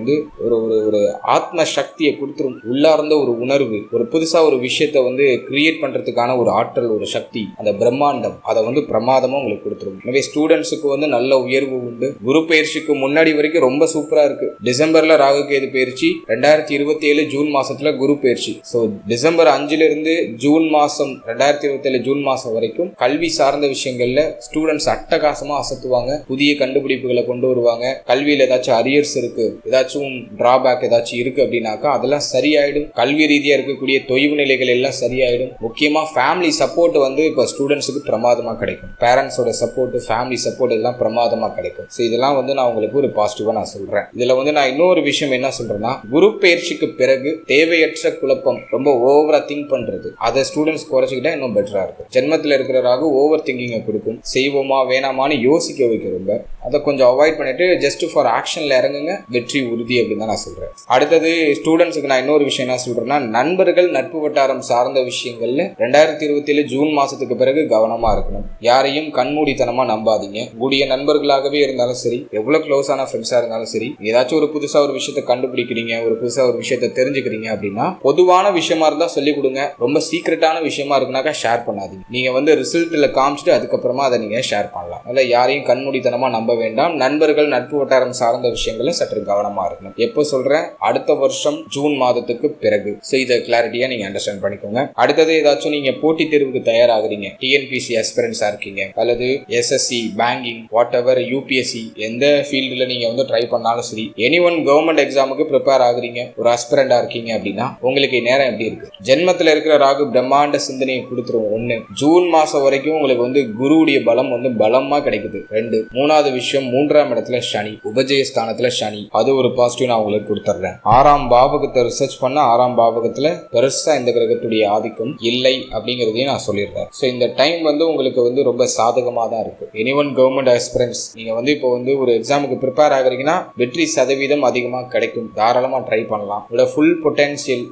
ஒரு ஆத்ம சக்தியை கொடுத்துரும். உள்ளார்ந்த ஒரு உணர்வு, ஒரு புதுசா ஒரு விஷயத்தை கிரியேட் பண்றதுக்கான ஒரு ஆற்றல், ஒரு சக்தி, அந்த பிரம்மாண்டம் அதை பிரமாதமா உங்களுக்கு கொடுத்துரும். எனவே ஸ்டூடெண்ட்ஸுக்கு நல்ல உயர்வு உண்டு. குரு பயிற்சிக்கு முன்னாடி வரைக்கும் ரொம்ப சூப்பரா இருக்கு. டிசம்பர்ல ராகு கேது பயிற்சி, 2027 ஜூன் மாசத்துல குரு பயிற்சி. சோ டிசம்பர் 5ல இருந்து ஜூன் மாசம் 2027 ஜூன் மாசம் வரைக்கும் கல்வி சார்ந்த விஷயங்கள்ல ஸ்டூடெண்ட்ஸ் அட்டகாசமா அசத்துவாங்க. புதிய கண்டுபிடிப்புகளை கொண்டு வருவாங்க. கல்வியில ஏதாச்சும் அரியர்ஸ் இருக்கு, ஏதாச்சும் டிராபேக் ஏதாச்சும் இருக்கு அப்படின்னாக்கா அதெல்லாம் சரியாயிடும். கல்வி ரீதியா இருக்கக்கூடிய தொய்வு நிலைகள் எல்லாம் சரியாயிடும். முக்கியமா ஃபேமிலி சப்போர்ட் இப்ப ஸ்டூடெண்ட்ஸுக்கு பிரமாதமா கிடைக்கும். பேரண்ட்ஸோட சப்போர்ட், ஃபேமிலி சப்போர்ட் எல்லாம் பிரமாதமா கிடைக்கும். இதெல்லாம் நான் உங்களுக்கு ஒரு பாசிட்டிவா நான் சொல்றேன். இதுல நான் இன்னொரு விஷயம் என்ன சொல்றேன்னா, குரு பயிற்சிக்கு பிறகு தேவையற்ற குழப்பம், ரொம்ப ஓவரா திங்க் பண்றது, அதை ஸ்டூடெண்ட்ஸ் குறைச்சிக்கிட்டா இன்னும் பெட்டரா இருக்கும். ஜென்மத்தில் இருக்கிற ராகு ஓவர் திங்கிங்கை கொடுக்கும். செய்வோமா வேணாமான்னு யோசிக்க வைக்க ரொம்ப, அதை கொஞ்சம் அவாய்ட் பண்ணிட்டு ஜஸ்ட் ஃபார் ஆக்ஷன்ல இறங்குங்க, வெற்றி உறுதி அப்படின்னு தான் நான் சொல்றேன். அடுத்தது ஸ்டூடெண்ட்ஸுக்கு நான் இன்னொரு விஷயம் என்ன சொல்றேன்னா, நண்பர்கள் நட்பு வட்டாரம் சார்ந்த விஷயங்கள்ல 2027 ஜூன் மாசத்துக்கு பிறகு கவனமா இருக்கணும். யாரையும் கண்மூடித்தனமா நம்பாதீங்க. கூடிய நண்பர்களாகவே இருந்தாலும் சரி, எவ்வளவு க்ளோஸான ஃப்ரெண்ட்ஸா இருந்தாலும் சரி, ஏதாச்சும் ஒரு புதுசா ஒரு விஷயத்தை கண்டுபிடிக்கிறீங்க, ஒரு புதுசா ஒரு விஷயத்தை தெரிஞ்சுக்கிறீங்க அப்படின்னா பொதுவான விஷயமா இருந்தா சொல்லி கொடுங்க. ரொம்ப சீக்ரெட்டான விஷயமா இருக்குனாக்கா ஷேர் பண்ணாதீங்க. நீங்க ரிசல்ட்ல காமிச்சிட்டு அதுக்கப்புறமா அதை நீங்க ஷேர் பண்ணலாம். அதனால யாரையும் கண்மூடித்தனமா நம்ப வேண்டாம். நண்பர்கள் நட்பு வட்டாரம் சார்ந்த விஷயங்களை சற்று கவனமா இருக்கணும். எப்போ சொல்றேன், அடுத்த வருஷம் ஜூன் மாதத்துக்கு பிறகு. இதை கிளாரிட்டியா நீங்க அண்டர்ஸ்டாண்ட் பண்ணிக்கோங்க. அடுத்தது ஏதாச்சும் நீங்க போட்டி தேர்வுக்கு தயாராகிறீங்க, டிஎன்பிசி ஆஸ்பிரன்ஸா இருக்கீங்க, அல்லது SSC, banking, what ever, UPSC, எந்த ஃபீல்டுல நீங்க ட்ரை பண்ணாலும் சரி, எனி ஒன் கவர்மெண்ட் எக்ஸாமுக்கு ப்ரிப்பேர் ஆகுறீங்க, ஒரு ஆஸ்பிரண்டா இருக்கீங்க அப்படின்னா உங்களுக்கு நேரம் எப்படி இருக்கு? ஜென்மத்துல இருக்கிற ராகு பிரம்மாண்ட சிந்தனையை கொடுத்துரும். 1 ஜூன் மாசம் வரைக்கும் உங்களுக்கு குருவுடைய பலம் பலமா கிடைக்குது. 2 மூணாவது விஷயம், 3ஆம் இடத்துல சனி, உபஜய ஸ்தானத்துல சனி, அது ஒரு பாசிட்டிவ் நான் உங்களுக்கு கொடுத்துறேன். 6ஆம் பாவகத்தை ரிசர்ச் பண்ண 6ஆம் பாவகத்துல பெருசா இந்த கிரகத்துடைய ஆதிக்கம் இல்லை அப்படிங்கறதையும் நான் சொல்லிடுறேன். இந்த டைம் உங்களுக்கு ரொம்ப சாதகமா தான் இருக்கு. எனி ஒன் கவர்மெண்ட் ஆஸ்பிரன்ஸ், நீங்க இப்போ ஒரு எக்ஸாமுக்கு ப்ரிப்பேர் ஆகுறீங்கன்னா வெற்றி சதவீதம் அதிகமா கிடைக்கும். தாராளமா ட்ரை பண்ணலாம். உங்களோட ஃபுல் பொட்டன்சியல்,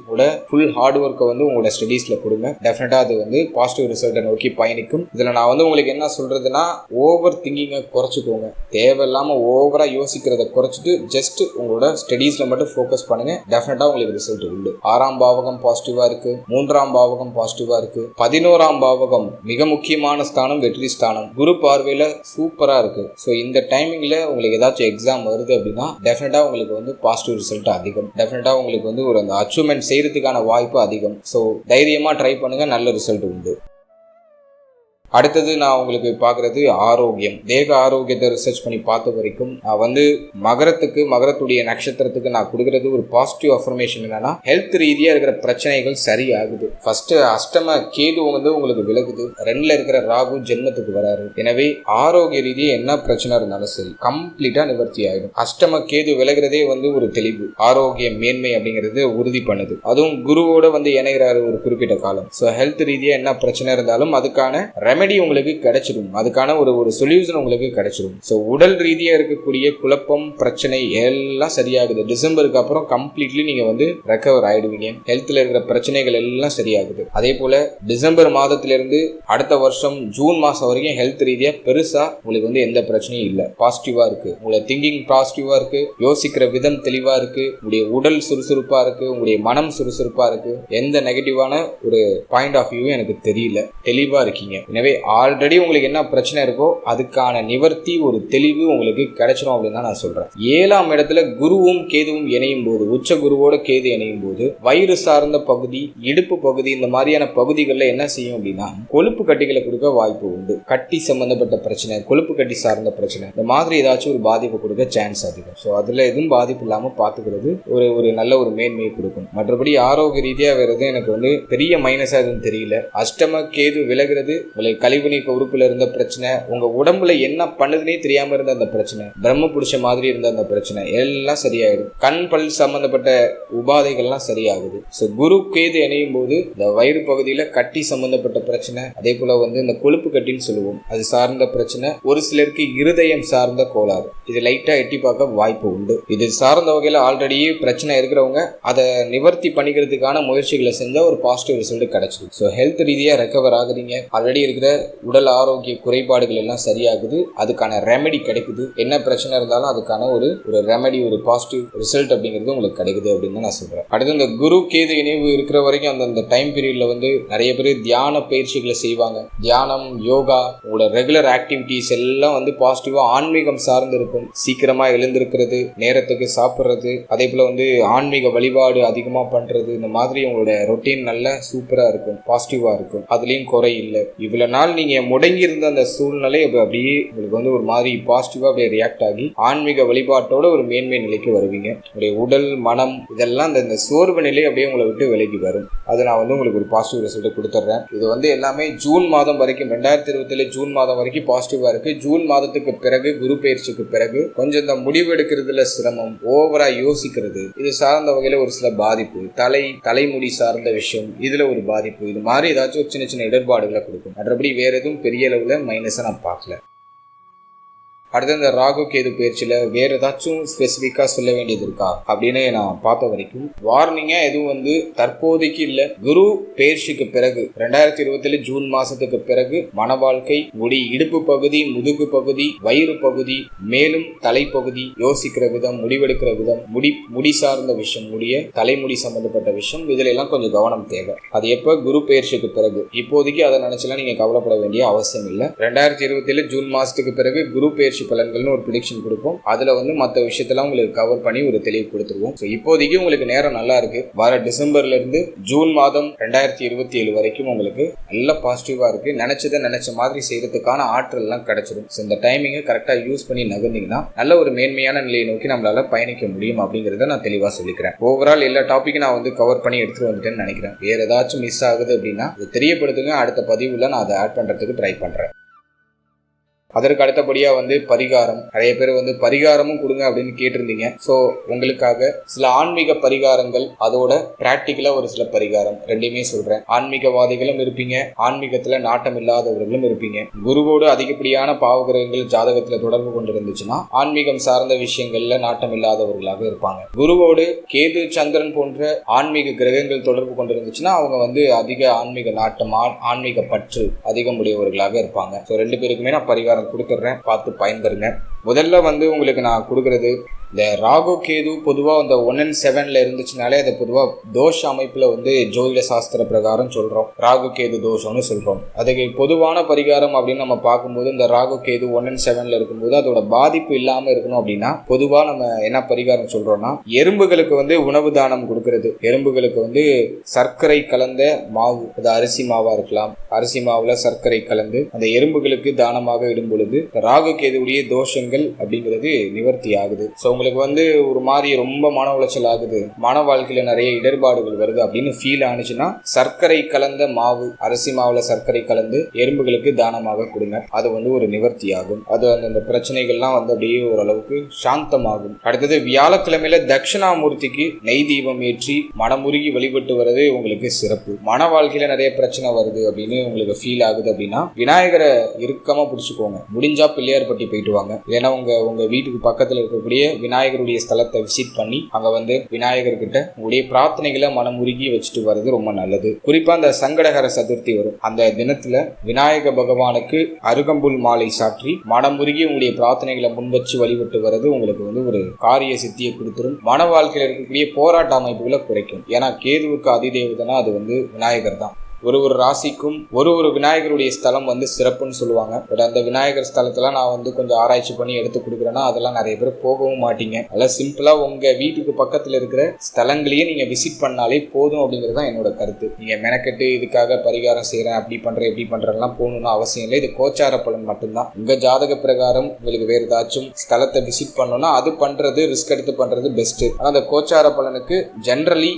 ஃபுல் ஹார்ட் ஒர்க்கை உங்களோட ஸ்டடீஸ்ல கொடுங்க. டெஃபினட்டா அது பாசிட்டிவ் ரிசல்ட்டை நோக்கி பயணிக்கும். இதுல நான் உங்களுக்கு என்ன சொல்றதுன்னா, ஓவர் திங்கிங்கை குறைச்சிக்கோங்க. தேவையில்லாம ஓவரா யோசிக்கிறத குறைச்சிட்டு ஜஸ்ட் உங்களோட ஸ்டடீஸ்ல மட்டும் ஃபோக்கஸ் பண்ணுங்க. டெஃபினட்டா உங்களுக்கு ரிசல்ட் உண்டு. 6ஆம் பாவகம் பாசிட்டிவா இருக்கு, 3ஆம் பாவகம் பாசிட்டிவா இருக்கு, 11ஆம் பாவகம் மிக முக்கியமான ஸ்தானம், வெற்றி ஸ்தானம், குரு பார்வையில சூப்பரா இருக்கு. இந்த டைமிங்ல உங்களுக்கு ஏதாச்சும் எக்ஸாம் வருது அப்படின்னா டெஃபினட்டா உங்களுக்கு பாசிட்டிவ் ரிசல்ட் அதிகம். டெஃபினட்டா உங்களுக்கு ஒரு அந்த அச்சீவ்மெண்ட் செய்யறதுக்கான வாய்ப்பு அதிகம். தைரியமா ட்ரை பண்ணுங்க, நல்ல ரிசல்ட் உண்டு. அடுத்தது நான் உங்களுக்கு பார்க்கறது ஆரோக்கியம், தேக ஆரோக்கியத்தை ரிசர்ச் பண்ணி பார்த்த வரைக்கும் நான் மகரத்துடைய நட்சத்திரத்துக்கு நான் கொடுக்கறது ஒரு பாசிட்டிவ் அஃபர்மேஷன் என்னன்னா, ஹெல்த் ரீதியா இருக்கிற பிரச்சனைகள் சரியாகுது. ஃபர்ஸ்ட் அஷ்டம கேது உங்களுக்கு விலகுது, 2ல இருக்கிற ராகு ஜென்மத்துக்கு வராரு. எனவே ஆரோக்கிய ரீதியா என்ன பிரச்சனை இருந்தாலும் சரி கம்ப்ளீட்டா நிவர்த்தி ஆயிடும். அஷ்டம கேது விலகிறதே ஒரு தெளிவு, ஆரோக்கிய மேன்மை அப்படிங்கிறது உறுதி பண்ணுது. அதுவும் குருவோட இணைகிறாரு ஒரு குறிப்பிட்ட காலம். ஹெல்த் ரீதியா என்ன பிரச்சனை இருந்தாலும் அதுக்கான ரெமெடி உங்களுக்கு கிடைச்சிடும், அதுக்கான ஒரு சொல்யூஷன் உங்களுக்கு கிடைச்சிடும். உடல் ரீதியா இருக்கக்கூடிய குழப்பம், பிரச்சனை எல்லாம் சரியாகுது. டிசம்பருக்கு அப்புறம் கம்ப்ளீட்லி நீங்க ரெக்கவர் ஆயிடுவீங்க. ஹெல்த்ல இருக்கிற பிரச்சனைகள் எல்லாம் சரியாகுது. அதே போல டிசம்பர் மாதத்திலிருந்து அடுத்த வருஷம் ஜூன் மாசம் வரைக்கும் ஹெல்த் ரீதியா பெருசா உங்களுக்கு எந்த பிரச்சனையும் இல்ல. பாசிட்டிவா இருக்கு, உங்களுடைய திங்கிங் பாசிட்டிவா இருக்கு, யோசிக்கிற விதம் தெளிவா இருக்கு, உங்களுடைய உடல் சுறுசுறுப்பா இருக்கு, உங்களுடைய மனம் சுறுசுறுப்பா இருக்கு. எந்த நெகட்டிவான ஒரு பாயிண்ட் ஆஃப் வியூ எனக்கு தெரியல, தெளிவா இருக்கீங்க. எனவே எனவே ஆல்ரெடி உங்களுக்கு என்ன பிரச்சனை இருக்கோ அதுக்கான நிவர்த்தி, ஒரு தெளிவு உங்களுக்கு கிடைச்சிடும் அப்படின்னு தான் நான் சொல்றேன். 7ஆம் இடத்துல குருவும் கேதுவும் இணையும் போது, உச்ச குருவோட கேது இணையும் போது வயிறு சார்ந்த பகுதி, இடுப்பு பகுதி, இந்த மாதிரியான பகுதிகளில் என்ன செய்யும் அப்படின்னா கொழுப்பு கட்டிகளை கொடுக்க வாய்ப்பு உண்டு. கட்டி சம்பந்தப்பட்ட பிரச்சனை, கொழுப்பு கட்டி சார்ந்த பிரச்சனை, இந்த மாதிரி ஏதாச்சும் ஒரு பாதிப்பு கொடுக்க சான்ஸ் அதிகம். ஸோ அதுல எதுவும் பாதிப்பு இல்லாம பாத்துக்கிறது ஒரு நல்ல ஒரு மேன்மையை கொடுக்கும். மற்றபடி ஆரோக்கிய ரீதியா வேற எதுவும் எனக்கு பெரிய மைனஸா எதுவும் தெரியல. அஷ்டம கேது விலகிறது, உங்களுக்கு கழிவு நீக்க உறுப்புல இருந்த பிரச்சனை, உங்க உடம்புல என்ன பண்ணுதுன்னே தெரியாம இருந்த அந்த பிரச்சனை, பிரம்ம புடிச்ச மாதிரி இருந்த அந்த பிரச்சனை எல்லாம் சரியாயிடும். கண் பல் சம்பந்தப்பட்ட உபாதைகள்லாம் சரியாகுது. ஸோ குரு கேது இணையும் போது இந்த வயிறு பகுதியில கட்டி சம்பந்தப்பட்ட பிரச்சனை, அதே போல இந்த கொழுப்பு கட்டின்னு சொல்லுவோம், அது சார்ந்த பிரச்சனை, ஒரு சிலருக்கு இருதயம் சார்ந்த கோளாறு, இது லைட்டா எட்டி பார்க்க வாய்ப்பு உண்டு. இது சார்ந்த வகையில ஆல்ரெடி பிரச்சனை இருக்கிறவங்க அதை நிவர்த்தி பண்ணிக்கிறதுக்கான முயற்சிகளை செஞ்சா ஒரு பாசிட்டிவ் ரிசல்ட் கிடைச்சிடும். ஸோ ஹெல்த் ரீதியா ரெக்கவர் ஆகுறீங்க. ஆல்ரெடி இருக்கிற உடல் ஆரோக்கிய குறைபாடுகள் எல்லாம் சரியாகுது, அதுக்கான ரெமெடி கிடைக்குது. என்ன பிரச்சனை இருந்தாலும் அதுக்கான ஒரு ரெமெடி, ஒரு பாசிட்டிவ் ரிசல்ட் அப்படிங்கிறது உங்களுக்கு கிடைக்குது அப்படின்னு நான் சொல்றேன். அடுத்து இந்த குரு கேது இணைவு இருக்கிற வரைக்கும் அந்த டைம் பீரியட்ல நிறைய பேர் தியான பயிற்சிகளை செய்வாங்க. தியானம், யோகா, உங்களோட ரெகுலர் ஆக்டிவிட்டிஸ் எல்லாம் பாசிட்டிவா ஆன்மீகம் சார்ந்து இருக்கும். சீக்கிரமா எழுந்திருக்கிறது, நேரத்துக்கு சாப்பிட்றது, அதே போல ஆன்மீக வழிபாடு அதிகமா பண்றது, இந்த மாதிரி உங்களோட ரொட்டீன் நல்ல சூப்பரா இருக்கும், பாசிட்டிவா இருக்கும். அதுலயும் குறை இல்லை. இவ்வளவு நாள் நீங்க முடங்கி இருந்த அந்த சூழ்நிலை அப்படியே உங்களுக்கு ஒரு மாதிரி பாசிட்டிவா அப்படியே ரியாக்ட் ஆகி ஆன்மீக வழிபாட்டோட ஒரு மேன்மை நிலைக்கு வருவீங்க. உங்களுடைய உடல், மனம் இதெல்லாம் இந்த சோர்வு நிலை அப்படியே உங்களை விட்டு விலகி வரும். அது நான் உங்களுக்கு ஒரு பாசிட்டிவ் ரிசல்ட் கொடுத்துட்றேன். இது எல்லாமே ஜூன் மாதம் வரைக்கும், 2027 ஜூன் மாதம் வரைக்கும் பாசிட்டிவா இருக்கு. ஜூன் மாதத்துக்கு பிறகு, குரு பயிற்சிக்கு பிறகு கொஞ்சம் இந்த முடிவு எடுக்கிறதுல சிரமம், ஓவரா யோசிக்கிறது, இது சார்ந்த வகையில ஒரு சில பாதிப்பு, தலைமுடி சார்ந்த விஷயம், இதுல ஒரு பாதிப்பு, இது மாதிரி ஏதாச்சும் ஒரு சின்ன சின்ன இடர்பாடுகளை கொடுக்கும். மற்றபடி வேற எதுவும் பெரிய அளவுல மைனஸா நான் பார்க்கல. அடுத்து இந்த ராகு கேது பயிற்சியில வேற ஏதாச்சும் ஸ்பெசிபிக்கா சொல்ல வேண்டியது இருக்கா அப்படின்னு நான் பார்த்த வரைக்கும் வார்னிங்கா எதுவும் தற்போதைக்கு இல்ல. குரு பயிற்சிக்கு பிறகு 2027 ஜூன் மாசத்துக்கு பிறகு மன வாழ்க்கை, முடி, இடுப்பு பகுதி, முதுகு பகுதி, வயிறு பகுதி, மேலும் தலைப்பகுதி, யோசிக்கிற விதம், முடிவெடுக்கிற விதம், முடி சார்ந்த விஷயம், தலைமுடி சம்பந்தப்பட்ட விஷயம், இதுல எல்லாம் கொஞ்சம் கவனம் தேவை. அது எப்ப? குரு பயிற்சிக்கு பிறகு. இப்போதைக்கு அதை நினைச்சலாம் நீங்க கவலைப்பட வேண்டிய அவசியம் இல்லை. 2027 ஜூன் மாசத்துக்கு பிறகு குரு பயிற்சி பலன்கள்னு ஒரு ப்ரெடிக்ஷன் கொடுப்போம். அதுல மற்ற விஷயத்தெல்லாம் உங்களுக்கு கவர் பண்ணி ஒரு தெளிவு கொடுத்துருவோம். இப்போதைக்கு உங்களுக்கு நேரம் நல்லா இருக்கு. வர டிசம்பர்ல இருந்து ஜூன் மாதம் 2027 வரைக்கும் உங்களுக்கு நல்ல பாசிட்டிவா இருக்கு. நினைச்ச மாதிரி செய்யறதுக்கான ஆற்றல் எல்லாம் கிடைச்சிடும். இந்த டைமிங்கை கரெக்டா யூஸ் பண்ணி நகர்ந்தீங்கன்னா நல்ல ஒரு மேன்மையான நிலையை நோக்கி நம்மளால பயணிக்க முடியும் அப்படிங்கறத நான் தெளிவா சொல்லிக்கிறேன். ஓவரால் எல்லா டாபிக்கும் நான் கவர் பண்ணி எடுத்துட்டு வந்துட்டேன்னு நினைக்கிறேன். வேற ஏதாச்சும் மிஸ் ஆகுது அப்படின்னா அதை தெரியப்படுத்துங்க. அடுத்த பதிவுல நான் அதை ஆட் பண்றதுக்கு ட்ரை பண்றேன். அதற்கு அடுத்தபடியா பரிகாரம், நிறைய பேர் பரிகாரமும் கொடுங்க அப்படின்னு கேட்டிருந்தீங்க. ஸோ உங்களுக்காக சில ஆன்மீக பரிகாரங்கள், அதோட பிராக்டிக்கலா ஒரு சில பரிகாரம் ரெண்டுமே சொல்றேன். ஆன்மீகவாதிகளும் இருப்பீங்க, ஆன்மீகத்துல நாட்டம் இல்லாதவர்களும் இருப்பீங்க. குருவோடு அதிகப்படியான பாவகிரகங்கள் ஜாதகத்துல தொடர்பு கொண்டு இருந்துச்சுன்னா ஆன்மீகம் சார்ந்த விஷயங்கள்ல நாட்டம் இல்லாதவர்களாக இருப்பாங்க. குருவோடு கேது, சந்திரன் போன்ற ஆன்மீக கிரகங்கள் தொடர்பு கொண்டு இருந்துச்சுன்னா அவங்க அதிக ஆன்மீக நாட்டம், ஆன்மீக பற்று அதிகம் உடையவர்களாக இருப்பாங்க. ஸோ ரெண்டு பேருக்குமே நான் பரிகாரம் கொடுத்துட்றேன், பார்த்து பயன்பெறுங்க. முதல்ல உங்களுக்கு நான் கொடுக்கறது இந்த ராகு கேது பொதுவா 1 and 7 இருந்துச்சுனாலே அதை பொதுவா தோஷ அமைப்புல ஜோதிட சாஸ்திர பிரகாரம் சொல்றோம், ராகு கேது தோஷம்னு சொல்றோம். அதுக்கு பொதுவான பரிகாரம் அப்படின்னு நம்ம பார்க்கும்போது இந்த ராகு கேது 1 and 7 இருக்கும்போது அதோட பாதிப்பு இல்லாம இருக்கணும் அப்படின்னா பொதுவா நம்ம என்ன பரிகாரம் சொல்றோம்னா, எறும்புகளுக்கு உணவு தானம் கொடுக்கறது. எறும்புகளுக்கு சர்க்கரை கலந்த மாவு, அது அரிசி மாவா இருக்கலாம், அரிசி மாவுல சர்க்கரை கலந்து அந்த எறும்புகளுக்கு தானமாக இடும் பொழுது ராகு கேதுடைய தோஷங்கள் அப்படிங்கிறது நிவர்த்தி ஆகுது. உங்களுக்கு ஒரு மாதிரி ரொம்ப மன உளைச்சல் ஆகுது, மன வாழ்க்கையில நிறைய இடர்பாடுகள் வருது அப்படின்னு ஃபீல் ஆனிச்சுன்னா சர்க்கரை கலந்த மாவு, அரிசி மாவுல சர்க்கரை கலந்து எறும்புகளுக்கு தானமாக கொடுங்க. அது ஒரு நிவர்த்தி ஆகும். அது அந்த பிரச்சனைகள்லாம் அப்படியே ஓரளவுக்கு சாந்தமாகும். அடுத்தது வியாழக்கிழமையில தட்சிணாமூர்த்திக்கு நெய் தீபம் ஏற்றி மனமுருகி வழிபட்டு வர்றது உங்களுக்கு சிறப்பு. மன வாழ்க்கையில நிறைய பிரச்சனை வருது அப்படின்னு உங்களுக்கு ஃபீல் ஆகுது அப்படின்னா விநாயகரை இறுக்கமா பிடிச்சுக்கோங்க. முடிஞ்சா பிள்ளையார்பட்டி போயிட்டு வாங்க. ஏன்னா உங்க வீட்டுக்கு பக்கத்துல இருக்கக்கூடிய விநாயகருடைய ஸ்தலத்தை விசிட் பண்ணி அங்க விநாயகர் கிட்ட உங்களுடைய பிரார்த்தனைகளை மனமுருகி வச்சுட்டு வர்றது ரொம்ப நல்லது. குறிப்பா அந்த சங்கடகர சதுர்த்தி வரும், அந்த தினத்துல விநாயக பகவானுக்கு அருகம்புல் மாலை சாற்றி மனமுருகி உங்களுடைய பிரார்த்தனைகளை முன்வச்சு வழிபட்டு வர்றது உங்களுக்கு ஒரு காரிய சித்தியை கொடுத்துரும். மன வாழ்க்கையில இருக்கக்கூடிய போராட்ட அமைப்புகளை குறைக்கும். ஏன்னா கேதுவுக்கு அதிதேவதனா அது விநாயகர் தான். ஒரு ராசிக்கும் ஒரு விநாயகருடைய ஸ்தலம் வந்து சிறப்புன்னு சொல்லுவாங்க. பட் அந்த விநாயகர் ஸ்தலத்தெல்லாம் நான் வந்து கொஞ்சம் ஆராய்ச்சி பண்ணி எடுத்து கொடுக்குறேன்னா அதெல்லாம் நிறைய பேர் போகவும் மாட்டீங்க. அதெல்லாம் சிம்பிளா உங்க வீட்டுக்கு பக்கத்துல இருக்கிற ஸ்தலங்களையே நீங்க விசிட் பண்ணாலே போதும் அப்படிங்கிறது தான் என்னோட கருத்து. நீங்க மெனக்கெட்டு இதுக்காக பரிகாரம் செய்யறேன் அப்படி பண்றேன் இப்படி பண்றேன்லாம் போகணும்னு அவசியம் இல்லை. இது கோச்சார பலன் மட்டும்தான். உங்க ஜாதக பிரகாரம் உங்களுக்கு வேறு ஏதாச்சும் ஸ்தலத்தை விசிட் பண்ணணும்னா அது பண்றது ரிஸ்க் எடுத்து பண்றது பெஸ்ட். ஆனா அந்த கோச்சார பலனுக்கு ஜென்ரலி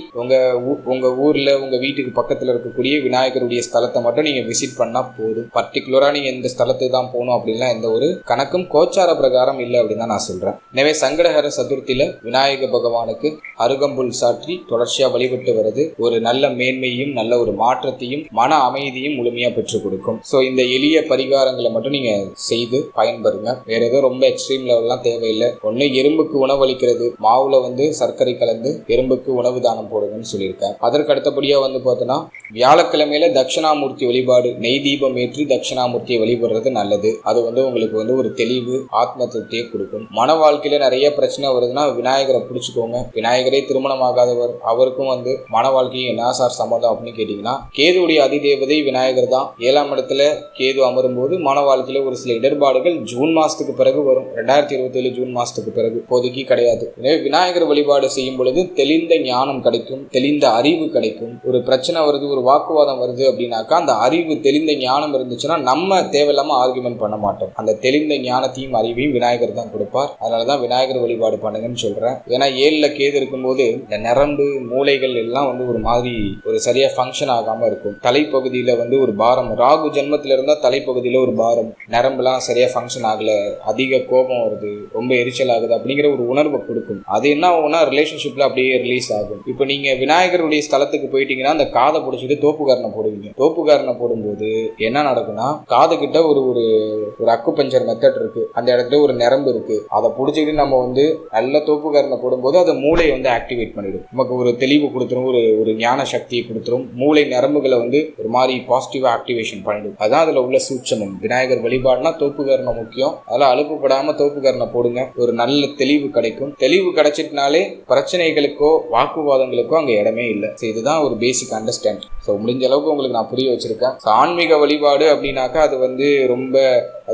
உங்க ஊர்ல உங்க வீட்டுக்கு பக்கத்துல இருக்கக்கூடிய விநாயகருடைய ஸ்தலத்தை மட்டும் நீங்க விசிட் பண்ணா போதும். பர்டிகுலரா நீங்க இந்த ஸ்தலத்துக்கு தான் போகணும் அப்படின்லாம் எந்த ஒரு கணக்கும் கோச்சார பிரகாரம் இல்லை அப்படின்னு தான் நான் சொல்றேன். எனவே சங்கடஹர சதுர்த்தியில விநாயக பகவானுக்கு அருகம்புல் சாற்றி தொடர்ச்சியா வழிபட்டு வருது ஒரு நல்ல மேன்மையும் நல்ல ஒரு மாற்றத்தையும் மன அமைதியும் முழுமையா பெற்றுக் கொடுக்கும். ஸோ இந்த எளிய பரிகாரங்களை மட்டும் நீங்க செய்து பயன்பெறுங்க. வேற ஏதோ ரொம்ப எக்ஸ்ட்ரீம் லெவல்லாம் தேவையில்லை. ஒன்னு எறும்புக்கு உணவளிக்கிறது, மாவுல வந்து சர்க்கரை கலந்து எறும்புக்கு உணவு தானம் போடுங்கன்னு சொல்லியிருக்கேன். அதற்கு அடுத்தபடியா வந்து பார்த்தோன்னா வியாழக்கிழமையில தட்சிணாமூர்த்தி வழிபாடு, நெய் தீபம் ஏற்றி தட்சிணாமூர்த்தியை வழிபடுறது நல்லது. அது வந்து உங்களுக்கு வந்து ஒரு தெளிவு ஆத்ம திருப்தியை கொடுக்கும். மன வாழ்க்கையில நிறைய பிரச்சனை வருதுன்னா விநாயகரை பிடிச்சுக்கோங்க. விநாயகரே திருமணம் ஆகாதவர், அவருக்கும் வந்து மன வாழ்க்கையும் என்ன சார் சம்மதம் அப்படின்னு கேட்டீங்கன்னா கேதுவுடைய அதிதேவதை விநாயகர் தான். 7ஆம் இடத்துல கேது அமரும் போது மன வாழ்க்கையில ஒரு சில இடர்பாடுகள் ஜூன் மாசத்துக்கு பிறகு வரும். 2027 ஜூன் மாசத்துக்கு பிறகு இப்போதைக்கு கிடையாது. எனவே விநாயகர் வழிபாடு செய்யும் பொழுது தெளிந்த ஞானம் கிடைக்கும், தெளிந்த அறிவு கிடைக்கும். ஒரு பிரச்சனை வருது, ஒரு வாக்குவாதம் வருது அப்படின்னாக்கா அந்த அறிவு தெளிந்த ஞானம் இருந்துச்சுன்னா நம்ம தேவையில்லாம ஆர்குமெண்ட் பண்ண மாட்டோம். அந்த தெளிந்த ஞானத்தையும் அறிவையும் விநாயகர் தான் கொடுப்பார். அதனாலதான் விநாயகர் வழிபாடு பண்ணுங்கன்னு சொல்றேன். ஏன்னா 7ல கேது இருக்கும்போது இந்த நரம்பு மூளைகள் எல்லாம் வந்து ஒரு மாதிரி ஒரு சரியா ஃபங்க்ஷன் ஆகாம இருக்கும். தலைப்பகுதியில வந்து ஒரு பாரம், ராகு ஜென்மத்தில இருந்தா தலைப்பகுதியில ஒரு பாரம், நரம்புலாம் சரியா ஃபங்க்ஷன் ஆகல, அதிக கோபம் வருது, ரொம்ப எரிச்சல் ஆகுது அப்படிங்கிற ஒரு உணர்வை கொடுக்கும். அது என்ன ஆகும்னா ரிலேஷன்ஷிப்ல அப்படியே ரிலீஸ் ஆகும். இப்போ நீங்க விநாயகருடைய ஸ்தலத்துக்கு போயிட்டீங்கன்னா அந்த காதை பிடிச்சிட்டு தோப்புக்காரனை போடுவீங்க. தோப்புக்காரனை போடும்போது என்ன நடக்கும்னா காது கிட்ட ஒரு அக்குபஞ்சர் மெத்தட் இருக்கு. அந்த இடத்துல ஒரு நரம்பு இருக்கு. அதை பிடிச்சிட்டு நம்ம வந்து நல்ல தோப்புக்காரனை போடும்போது அதை மூளையை வந்து ஆக்டிவேட் பண்ணிடும். நமக்கு ஒரு தெளிவு கொடுத்துரும், ஒரு ஞான சக்தியை கொடுத்துரும். மூளை நரம்புகளை வந்து ஒரு மாதிரி பாசிட்டிவா ஆக்டிவேஷன் பண்ணிடும். அதான் அதுல உள்ள சூட்சமம். விநாயகர் வழிபாடுனா தோப்புக்காரனை முக்கியம். அதெல்லாம் அலுப்புப்படாம தோப்புக்காரனை போடுங்க. ஒரு நல்ல தெளிவு கிடைக்கும். தெளிவு கிடைச்சிட்டுனாலே பிரச்சனைகளுக்கோ வாக்குவாதங்களுக்கோ அங்க இடமே இல்லை. இதுதான் ஒரு பேசிக் அண்டர்ஸ்டாண்ட். ஸோ முடிஞ்ச அளவுக்கு உங்களுக்கு நான் புரிய வச்சிருக்கேன். ஆன்மீக வழிபாடு அப்படின்னாக்கா அது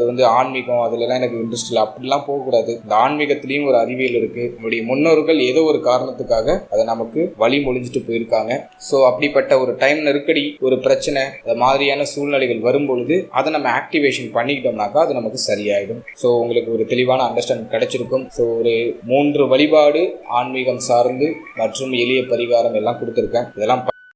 வந்து ஆன்மீகம் அதுலலாம் எனக்கு இன்ட்ரெஸ்ட் இல்லை அப்படிலாம் போகக்கூடாது. இந்த ஆன்மீகத்திலையும் ஒரு அறிவியல் இருக்கு. நம்முடைய முன்னோர்கள் ஏதோ ஒரு காரணத்துக்காக அதை நமக்கு வழி மொழிஞ்சிட்டு போயிருக்காங்க. ஸோ அப்படிப்பட்ட ஒரு டைம் நெருக்கடி, ஒரு பிரச்சனை, அது மாதிரியான சூழ்நிலைகள் வரும்பொழுது அதை நம்ம ஆக்டிவேஷன் பண்ணிக்கிட்டோம்னாக்கா அது நமக்கு சரியாயிடும். ஸோ உங்களுக்கு ஒரு தெளிவான அண்டர்ஸ்டாண்ட் கிடைச்சிருக்கும். ஸோ ஒரு 3 வழிபாடு ஆன்மீகம் சார்ந்து மற்றும் எளிய பரிகாரம் எல்லாம் கொடுத்துருக்கேன். இதெல்லாம்